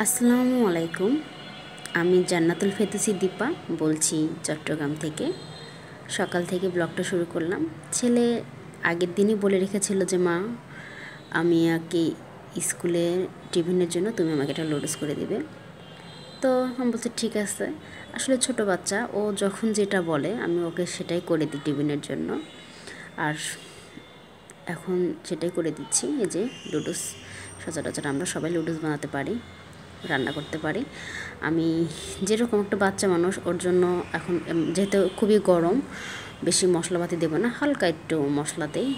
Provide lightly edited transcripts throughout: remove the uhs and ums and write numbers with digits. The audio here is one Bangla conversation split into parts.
আসসালামু আলাইকুম। আমি জান্নাতুল ফেরদৌসী দীপা বলছি চট্টগ্রাম থেকে। সকাল থেকে ব্লগটা শুরু করলাম। ছেলে আগের দিনই বলে রেখেছিল যে মা, আমি আগে স্কুলে টিফিনের জন্য তুমি আমাকে একটা নুডলস করে দিবে। তো আমি বলছি ঠিক আছে। আসলে ছোট বাচ্চা, ও যখন যেটা বলে আমি ওকে সেটাই করে দিই টিফিনের জন্য। আর এখন সেটাই করে দিচ্ছি। এই যে নুডলস, সচরাচর আমরা সবাই নুডলস বানাতে পারি, রান্না করতে পারি। আমি যেরকম একটা বাচ্চা মানুষ, ওর জন্য এখন যেহেতু খুবই গরম, বেশি মশলাপাতি দেবো না, হালকা একটু মশলাতেই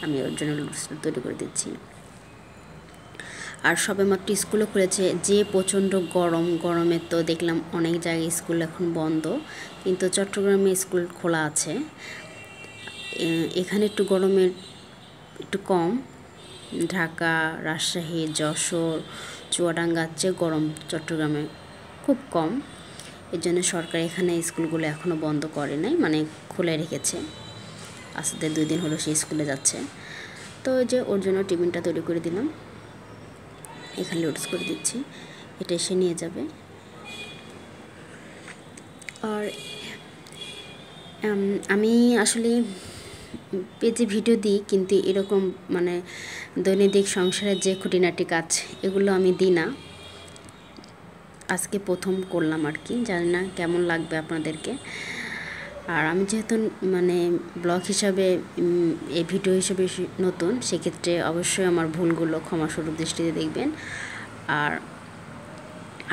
আমি ওর জন্য নুডলস তৈরি করে দিচ্ছি। আর সবেমাত্র স্কুলও খুলেছে, যে প্রচণ্ড গরমে তো দেখলাম অনেক জায়গায় স্কুল এখন বন্ধ, কিন্তু চট্টগ্রামে স্কুল খোলা আছে। এখানে একটু গরমের একটু কম। ঢাকা, রাজশাহী, যশোর, চুয়াডাঙ্গার চেয়ে গরম চট্টগ্রামে খুব কম। এর জন্য সরকার এখানে স্কুলগুলো এখনও বন্ধ করে নাই, মানে খুলে রেখেছে। আস্তে 2 দিন হলো সে স্কুলে যাচ্ছে। তো ওই যে ওর জন্য টিফিনটা তৈরি করে দিলাম, এখানে লোডস করে দিচ্ছি, এটা এসে নিয়ে যাবে। আর আমি আসলে পেজে ভিডিও দিই, কিন্তু এরকম মানে দৈনন্দিন সংসারের যে খুঁটিনাটি কাজ, এগুলো আমি দিই না। আজকে প্রথম করলাম আর কি, জানি না কেমন লাগবে আপনাদেরকে। আর আমি যেহেতু মানে ব্লগ হিসাবে, এই ভিডিও হিসেবে নতুন, সেক্ষেত্রে অবশ্যই আমার ভুলগুলো ক্ষমাসুলভ দৃষ্টিতে দেখবেন। আর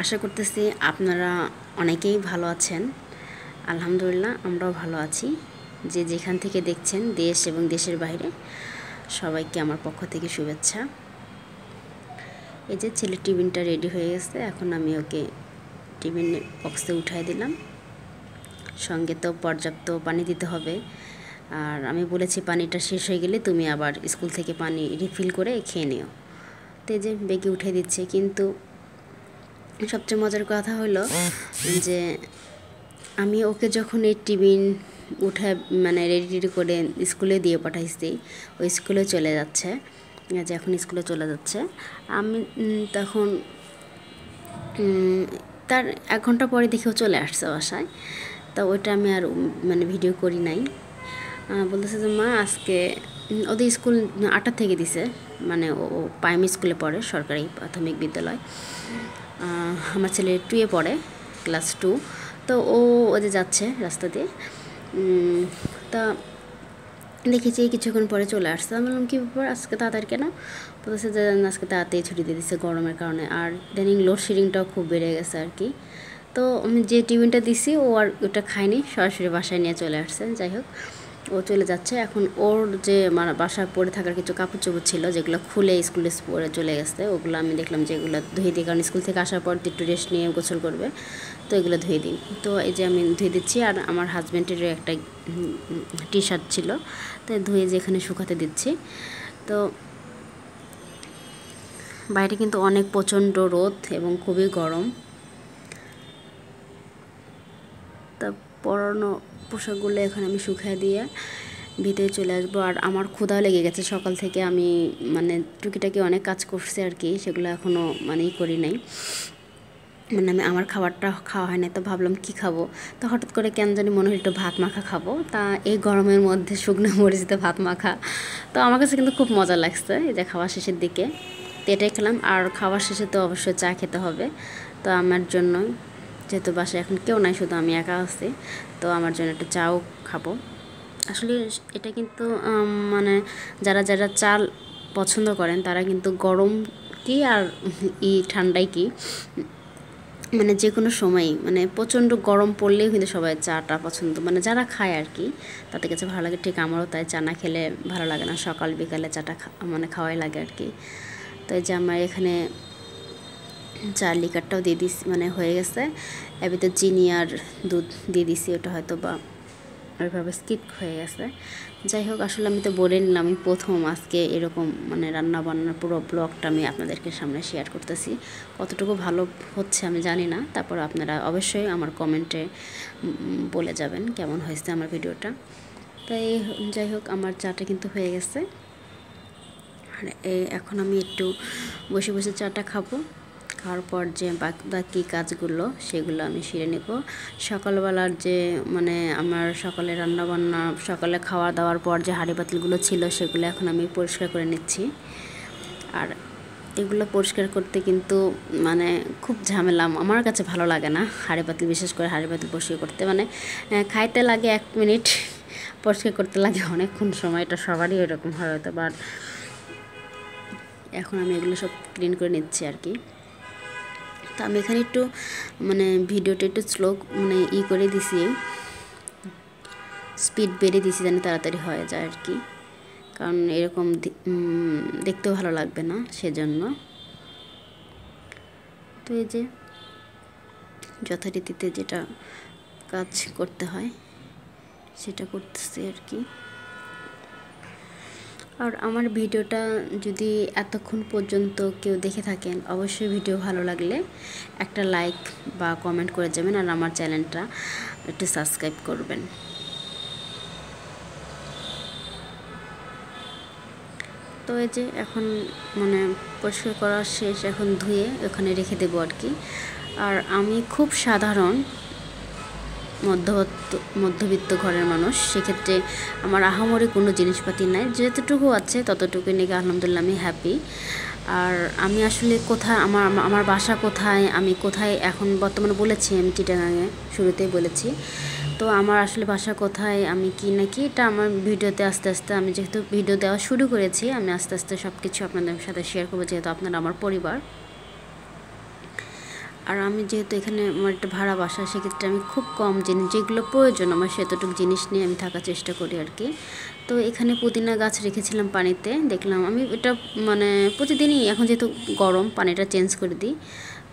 আশা করতেছি আপনারা অনেকেই ভালো আছেন। আলহামদুলিল্লাহ, আমরাও ভালো আছি। যে যেখান থেকে দেখছেন, দেশ এবং দেশের বাইরে, সবাইকে আমার পক্ষ থেকে শুভেচ্ছা। এই যে ছেলের টিফিনটা রেডি হয়ে গেছে, এখন আমি ওকে টিফিন বক্সে উঠাই দিলাম। সঙ্গে তো পর্যাপ্ত পানি দিতে হবে। আর আমি বলেছি পানিটা শেষ হয়ে গেলে তুমি আবার স্কুল থেকে পানি রিফিল করে খেয়ে নিও। তো এই যে বেগে উঠে দিচ্ছে। কিন্তু সবচেয়ে মজার কথা হলো যে আমি ওকে যখন এই টিফিন উঠে মানে রেডি করে স্কুলে দিয়ে পাঠাইছি, ওই স্কুলে চলে যাচ্ছে, যে এখন স্কুলে চলে যাচ্ছে, আমি তখন তার 1 ঘন্টা পরে দেখেও চলে আসছে বাসায়। তা ওইটা আমি আর মানে ভিডিও করি নাই। বলতেছে যে মা আজকে ওদের স্কুল 8টা থেকে দিছে, মানে ও প্রাইমারি স্কুলে পড়ে, সরকারি প্রাথমিক বিদ্যালয়। আমার ছেলে 2-এ পড়ে, ক্লাস 2। তো ও যে যাচ্ছে রাস্তা দিয়ে, তা দেখেছি কিছুক্ষণ পরে চলে আসছে। আমি বললাম কী ব্যাপার, আজকে তাড়াতাড়ি কেন? বলতেছে যে আজকে তাড়াতাড়ি ছুটি দিয়ে দিচ্ছে গরমের কারণে, আর ইদানিং লোডশেডিংটাও খুব বেড়ে গেছে আর কি। তো আমি যে টিফিনটা দিছি, ও আর ওটা খায়নি, সরাসরি বাসায় নিয়ে চলে আসছে। যাই হোক, ও চলে যাচ্ছে। এখন ওর যে মানে বাসায় পরে থাকার কিছু কাপড় চোপড় ছিল, যেগুলো খুলে স্কুলে পরে চলে গেছে, ওগুলো আমি দেখলাম যে এগুলো ধুয়ে দিই, কারণ স্কুল থেকে আসার পর একটু রেস্ট নিয়ে গোসল করবে, তো এগুলো ধুয়ে দিই। তো এই যে আমি ধুয়ে দিচ্ছি। আর আমার হাজব্যান্ডের একটা টি শার্ট ছিল, তো ধুয়ে যেখানে শুকাতে দিচ্ছি। তো বাইরে কিন্তু অনেক প্রচণ্ড রোদ এবং খুবই গরম। তা পরানো পোশাকগুলো এখানে আমি শুকিয়ে দিয়ে ভিতরে চলে আসবো। আর আমার ক্ষুধাও লেগে গেছে, সকাল থেকে আমি মানে টুকিটাকি অনেক কাজ করছি আর কি, সেগুলো এখনও মানে করি নাই, মানে আমি আমার খাবারটা খাওয়া হয় না। তো ভাবলাম কি খাবো, তো হঠাৎ করে কেন জানি মনে হলো একটু ভাত মাখা খাবো। তা এই গরমের মধ্যে শুকনো মরিচিতে ভাত মাখা, তো আমার কাছে কিন্তু খুব মজা লাগছে। এই যে খাওয়া শেষের দিকে তো এটাই খেলাম। আর খাওয়ার শেষে তো অবশ্যই চা খেতে হবে। তো আমার জন্য, যেহেতু বাসায় এখন কেউ নাই, শুধু আমি একা আছি, তো আমার জন্য একটু চাও খাবো। আসলে এটা কিন্তু মানে যারা যারা চাল পছন্দ করেন, তারা কিন্তু গরম কি আর ঠান্ডায় কি, মানে যে কোনো সময়, মানে প্রচণ্ড গরম পড়লেও কিন্তু সবাই চাটা পছন্দ, মানে যারা খায় আর কি, তাদের কাছে ভালো লাগে। ঠিক আমারও তাই, চা না খেলে ভালো লাগে না, সকাল বিকালে চাটা মানে খাওয়াই লাগে আর কি। তো এই যে আমার এখানে চার লিকারটাও দিয়ে দিচ্ছি, মানে হয়ে গেছে। এর ভিতর চিনি আর দুধ দিয়ে দিছি, ওটা হয়তো বা ওইভাবে স্কিপ হয়ে গেছে। যাই হোক, আসলে আমি তো বলে নিলাম, আমি প্রথম আজকে এরকম মানে রান্না বান্নার পুরো ব্লগটা আমি আপনাদেরকে সামনে শেয়ার করতেছি। কতটুকু ভালো হচ্ছে আমি জানি না, তারপর আপনারা অবশ্যই আমার কমেন্টে বলে যাবেন কেমন হয়েছে আমার ভিডিওটা। তাই যাই হোক, আমার চাটা কিন্তু হয়ে গেছে। আর এখন আমি একটু বসে বসে চাটা খাবো। খাওয়ার পর যে বাকি কাজগুলো সেগুলো আমি সেরে নেব। সকালবেলার যে মানে আমার সকালে রান্নাবান্না, সকালে খাওয়া দাওয়ার পর যে হাঁড়ি পাতিলগুলো ছিল সেগুলো এখন আমি পরিষ্কার করে নিচ্ছি। আর এগুলো পরিষ্কার করতে কিন্তু মানে খুব ঝামেলা, আমার কাছে ভালো লাগে না হাঁড়ি পাতিল, বিশেষ করে হাঁড়ি পাতিল পরিষ্কার করতে। মানে খাইতে লাগে 1 মিনিট, পরিষ্কার করতে লাগে অনেকক্ষণ সময়। এটা সবারই এরকম হয় হয়তো। বাট এখন আমি এগুলো সব ক্লিন করে নিচ্ছি আর কি। তো আমি এখানে একটু মানে ভিডিওটা একটু স্লো মানে করে দিছি, স্পিড বেড়ে দিছি যেন তাড়াতাড়ি হয়ে যায় আর কি, কারণ এরকম দেখতেও ভালো লাগবে না সেজন্য। তো এই যে যথারীতিতে যেটা কাজ করতে হয় সেটা করতেছি আর কি। আর আমার ভিডিওটা যদি এতক্ষণ পর্যন্ত কেউ দেখে থাকেন, অবশ্যই ভিডিও ভালো লাগলে একটা লাইক বা কমেন্ট করে যাবেন, আর আমার চ্যানেলটা একটু সাবস্ক্রাইব করবেন। তো এই যে এখন মানে পরিষ্কার করা শেষ, এখন ধুয়ে ওখানে রেখে দেবো আর কি। আর আমি খুব সাধারণ মধ্যবিত্ত ঘরের মানুষ, সেক্ষেত্রে আমার আহামরি কোনো জিনিসপাতি নাই, যতটুকু আছে ততটুকু নিয়ে আলহামদুলিল্লাহ আমি হ্যাপি। আর আমি আসলে কোথায় আমার বাসা কোথায়, আমি কোথায় এখন বর্তমানে বলেছি, আমি চিটাগাঙে শুরুতেই বলেছি। তো আমার আসলে বাসা কোথায়, আমি কি নাকি, এটা আমার ভিডিওতে আস্তে আস্তে, আমি যেহেতু ভিডিও দেওয়া শুরু করেছি, আমি আস্তে আস্তে সব কিছু আপনাদের সাথে শেয়ার করবো, যেহেতু আপনারা আমার পরিবার। আর আমি যেহেতু এখানে আমার একটা ভাড়া বাসা, সেক্ষেত্রে আমি খুব কম জিনিস, যেগুলো প্রয়োজন আমার সেতটুকু জিনিস নিয়ে আমি থাকার চেষ্টা করি আর কি। তো এখানে পুদিনা গাছ রেখেছিলাম পানিতে, দেখলাম আমি এটা মানে প্রতিদিনই, এখন যেহেতু গরম পানিটা চেঞ্জ করে দিই,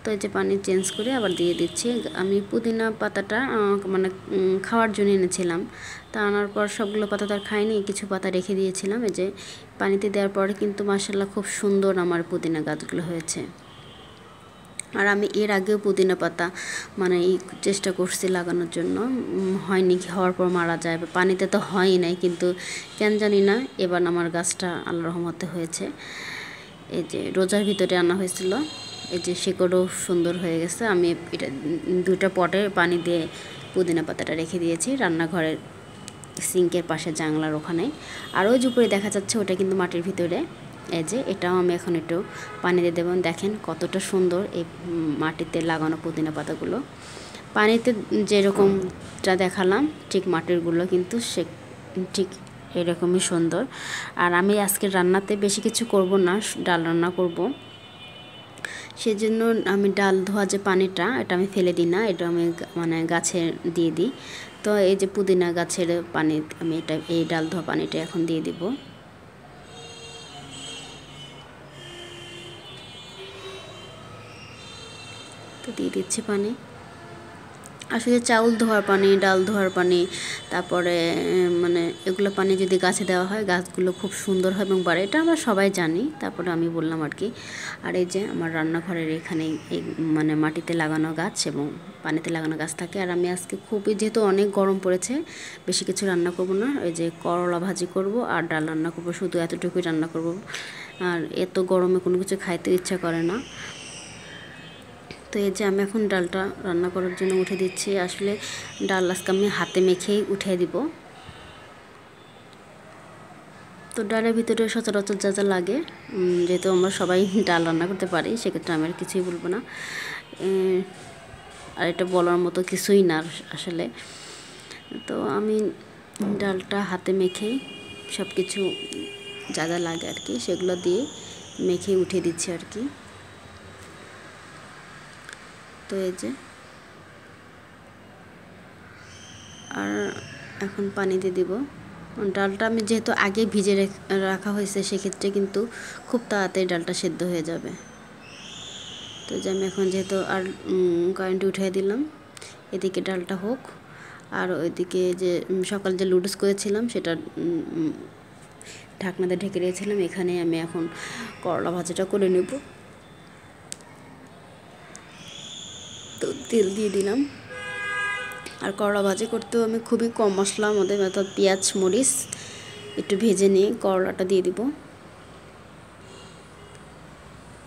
তো এই যে পানি চেঞ্জ করে আবার দিয়ে দিচ্ছি। আমি পুদিনা পাতাটা মানে খাওয়ার জন্য এনেছিলাম, তা আনার পর সবগুলো পাতা তো আর খাইনি, কিছু পাতা রেখে দিয়েছিলাম। এই যে পানিতে দেওয়ার পরে কিন্তু মাশাআল্লাহ খুব সুন্দর আমার পুদিনা গাছগুলো হয়েছে। আর আমি এর আগেও পুদিনা পাতা মানে চেষ্টা করছি লাগানোর জন্য, হয়নি, হওয়ার পর মারা যায়, পানিতে তো হয়ই নাই, কিন্তু কেন জানি না এবার আমার গাছটা আল্লাহর রহমতে হয়েছে। এই যে রোজার ভিতরে আনা হয়েছিল, এই যে শিকড়ও সুন্দর হয়ে গেছে। আমি এটা 2টা পটে পানি দিয়ে পুদিনা পাতাটা রেখে দিয়েছি রান্নাঘরের সিঙ্কের পাশে, জানলার ওখানে। আর ওই যে উপরে দেখা যাচ্ছে ওটা কিন্তু মাটির ভিতরে। এই যে এটাও আমি এখন একটু পানি দিয়ে দেবো। দেখেন কতটা সুন্দর এই মাটিতে লাগানো পুদিনা পাতাগুলো, পানিতে যেরকমটা দেখালাম ঠিক মাটিরগুলো কিন্তু সে ঠিক এরকমই সুন্দর। আর আমি আজকে রান্নাতে বেশি কিছু করব না, ডাল রান্না করব, সেজন্য আমি ডাল ধোয়া যে পানিটা, এটা আমি ফেলে দিই না, এটা আমি মানে গাছে দিয়ে দিই। তো এই যে পুদিনা গাছের পানি, আমি এটা এই ডাল ধোয়া পানিটা এখন দিয়ে দিব। তো দিয়ে দিচ্ছি পানি। আসলে চাউল ধোয়ার পানি, ডাল ধোয়ার পানি, তারপরে মানে এগুলো পানি যদি গাছে দেওয়া হয় গাছগুলো খুব সুন্দর হয় এবং বাড়ে, এটা আমরা সবাই জানি, তারপরে আমি বললাম আর কি। আর এই যে আমার রান্নাঘরের এখানে এই মানে মাটিতে লাগানো গাছ এবং পানিতে লাগানো গাছ থাকে। আর আমি আজকে খুবই, যেহেতু অনেক গরম পড়েছে, বেশি কিছু রান্না করব না, ওই যে করলা ভাজি করব আর ডাল রান্না করব, শুধু এতটুকুই রান্না করব। আর এত গরমে কোনো কিছু খাইতে ইচ্ছা করে না। তো এই যে আমি এখন ডালটা রান্না করার জন্য উঠে দিচ্ছি। আসলে ডাল আজকে আমি হাতে মেখেই উঠে দিব। তো ডালের ভিতরে সচরাচর যা যা লাগে, যেহেতু আমরা সবাই ডাল রান্না করতে পারি, সেক্ষেত্রে আমি আর কিছুই বলবো না। আর এটা বলার মতো কিছুই না আসলে। তো আমি ডালটা হাতে মেখেই সব কিছু যা যা লাগে আর কি সেগুলো দিয়ে মেখে উঠে দিচ্ছি আর কি। তো এই যে আর এখন পানি দিয়ে দিব। ডালটা আমি যেহেতু আগে ভিজে রাখা হয়েছে, সেক্ষেত্রে কিন্তু খুব তাড়াতাড়ি ডালটা সেদ্ধ হয়ে যাবে। তো যে আমি এখন যেহেতু আর কারেন্ট উঠিয়ে দিলাম, এদিকে ডালটা হোক, আর ওইদিকে যে সকাল যে লুডুস করেছিলাম সেটা ঢাকনাতে ঢেকে রেখেছিলাম, এখানে আমি এখন করলা ভাজাটা করে নেব। তো তেল দিয়ে দিলাম। আর করলা ভাজি করতেও আমি খুবই কম মশলা, আমাদের অর্থাৎ পেঁয়াজ মরিচ একটু ভেজে নিয়ে করলাটা দিয়ে দিব।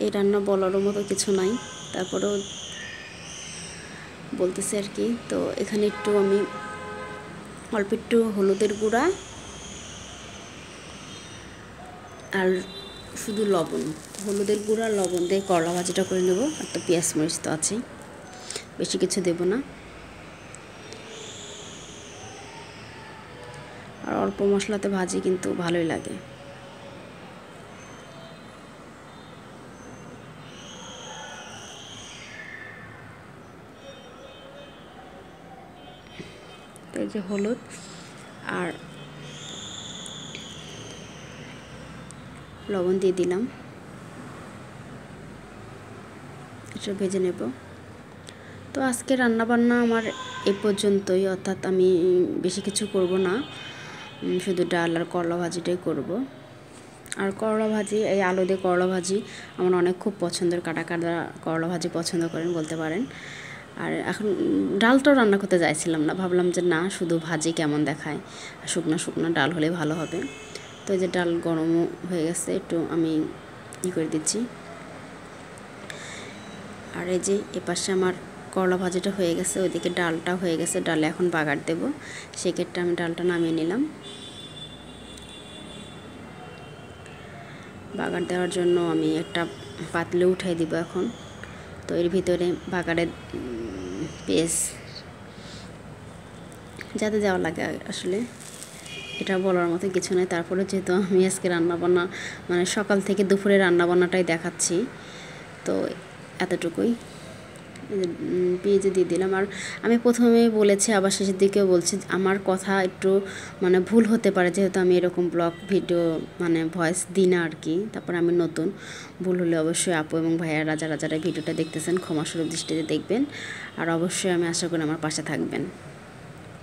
এই রান্না বলারও মতো কিছু নাই। তারপরেও বলতেছি আর কি। তো এখানে একটু আমি অল্প একটু হলুদের গুঁড়া আর শুধু লবণ, হলুদের গুঁড়া লবণ দিয়ে করলা ভাজিটা করে নেব। আর তো পেঁয়াজ মরিচ তো আছেই, বেশি কিছু দেব না। আর অল্প মশলাতে ভাজি কিন্তু ভালোই লাগে। এই যে হলুদ আর লবণ দিয়ে দিলাম, এটা ভেজে নেব। তো আজকে রান্নাবান্না আমার এই পর্যন্তই, অর্থাৎ আমি বেশি কিছু করব না, শুধু ডাল আর করলা ভাজিটাই করব। আর করলা ভাজি, এই আলু দিয়ে করলা ভাজি আমার অনেক খুব পছন্দের, কাটা কাটা করলা ভাজি পছন্দ করেন বলতে পারেন। আর এখন ডালটাও রান্না করতে চাইছিলাম না, ভাবলাম যে না, শুধু ভাজি কেমন দেখায়, শুকনো শুকনো ডাল হলে ভালো হবে। তো এই যে ডাল গরমও হয়ে গেছে, একটু আমি করে দিচ্ছি। আর এই যে এপাশে আমার করলা ভাজিটা হয়ে গেছে, ওইদিকে ডালটা হয়ে গেছে, ডালে এখন বাগার দেব। সেক্ষেত্রে আমি ডালটা নামিয়ে নিলাম। বাগার দেওয়ার জন্য আমি একটা পাতলে উঠাই দিব এখন। তো এর ভিতরে বাগারের পেস্ট যাতে দেওয়া লাগে আসলে এটা বলার মতো কিছু নয়। তারপরে যেহেতু আমি আজকে রান্নাবান্না মানে সকাল থেকে দুপুরে রান্নাবান্নাটাই দেখাচ্ছি, তো এতটুকুই। পেঁয়াজে দিয়ে দিলাম। আর আমি প্রথমে বলেছি, আবার শেষের দিকেও বলছি, আমার কথা একটু মানে ভুল হতে পারে, যেহেতু আমি এরকম ব্লগ ভিডিও মানে ভয়েস দিই না আর কি। তারপর আমি নতুন, ভুল হলে অবশ্যই আপু এবং ভাইয়ারা যারা যারা ভিডিওটা দেখতেছেন ক্ষমাসুলভ দৃষ্টিতে দেখবেন। আর অবশ্যই আমি আশা করি আমার পাশে থাকবেন।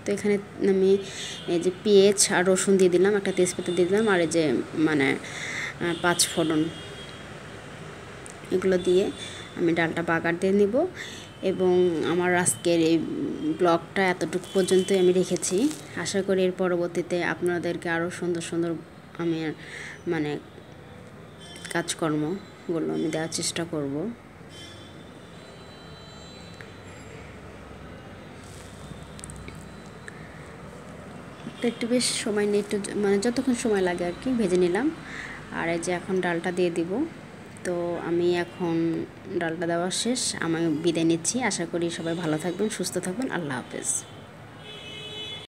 তো এখানে আমি এই যে পেঁয়াজ আর রসুন দিয়ে দিলাম, একটা তেজপাতা দিয়ে দিলাম, আর এই যে মানে 5 ফোড়ন, এগুলো দিয়ে আমি ডালটা বাগার দিয়ে নিব। এবং আমার আজকের এই ব্লগটা এতটুকু পর্যন্তই আমি রেখেছি। আশা করি এর পরবর্তীতে আপনাদেরকে আরও সুন্দর সুন্দর আমি মানে কাজকর্মগুলো আমি দেওয়ার চেষ্টা করব। একটু বেশ সময় নিয়ে একটু মানে যতক্ষণ সময় লাগে আর কি ভেজে নিলাম। আর এই যে এখন ডালটা দিয়ে দিব। তো আমি এখন ডালটা দেওয়া শেষ, আমি বিদায় নিচ্ছি। আশা করি সবাই ভালো থাকবেন, সুস্থ থাকবেন। আল্লাহ হাফেজ।